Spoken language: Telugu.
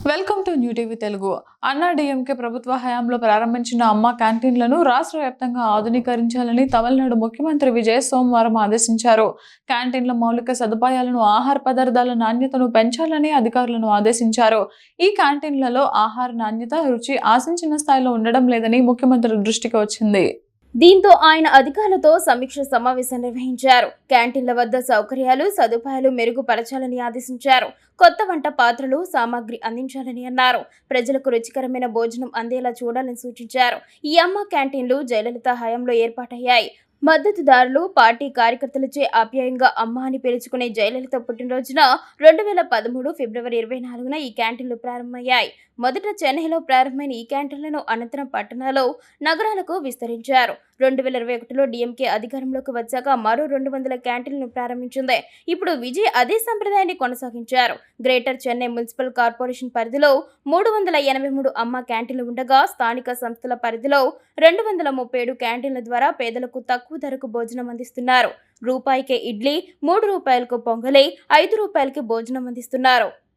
Welcome to new TV Telugu. అన్నా డీఎంకే ప్రభుత్వ హయాంలో ప్రారంభించిన అమ్మ క్యాంటీన్లను రాష్ట్ర వ్యాప్తంగా ఆధునీకరించాలని తమిళనాడు ముఖ్యమంత్రి విజయ్ సోమవారం ఆదేశించారు. క్యాంటీన్ల మౌలిక సదుపాయాలను, ఆహార పదార్థాల నాణ్యతను పెంచాలని అధికారులను ఆదేశించారు. ఈ క్యాంటీన్లలో ఆహార నాణ్యత, రుచి ఆశించిన స్థాయిలో ఉండడం లేదని ముఖ్యమంత్రి దృష్టికి వచ్చింది. దీంతో ఆయన అధికారులతో సమీక్ష సమావేశం నిర్వహించారు. క్యాంటీన్ల వద్ద సౌకర్యాలు, సదుపాయాలు మెరుగుపరచాలని ఆదేశించారు. కొత్త వంట పాత్రలు, సామాగ్రి అందించాలని అన్నారు. ప్రజలకు రుచికరమైన భోజనం అందేలా చూడాలని సూచించారు. ఈ అమ్మ క్యాంటీన్లు జయలలిత హయాంలో ఏర్పాటయ్యాయి. మద్దతుదారులు, పార్టీ కార్యకర్తలచే ఆప్యాయంగా అమ్మ అని పిలుచుకునే జయలలిత పుట్టినరోజున 2013 ఫిబ్రవరి 24న ఈ క్యాంటీన్లు ప్రారంభమయ్యాయి. మొదట చెన్నైలో ప్రారంభమైన ఈ క్యాంటీన్లను అనంతరం పట్టణాలు, నగరాలకు విస్తరించారు. 2021లో డీఎంకే అధికారంలోకి వచ్చాక మరో 200 క్యాంటీన్లను ప్రారంభించింది. ఇప్పుడు విజయ్ అదే సంప్రదాయాన్ని కొనసాగించారు. గ్రేటర్ చెన్నై మున్సిపల్ కార్పొరేషన్ పరిధిలో 383 అమ్మ క్యాంటీన్లు ఉండగా, స్థానిక సంస్థల పరిధిలో 237 క్యాంటీన్ల ద్వారా పేదలకు తక్కువ ధరకు భోజనం అందిస్తున్నారు. రూపాయికే ఇడ్లీ, 3 రూపాయలకు పొంగలి, 5 రూపాయలకి భోజనం అందిస్తున్నారు.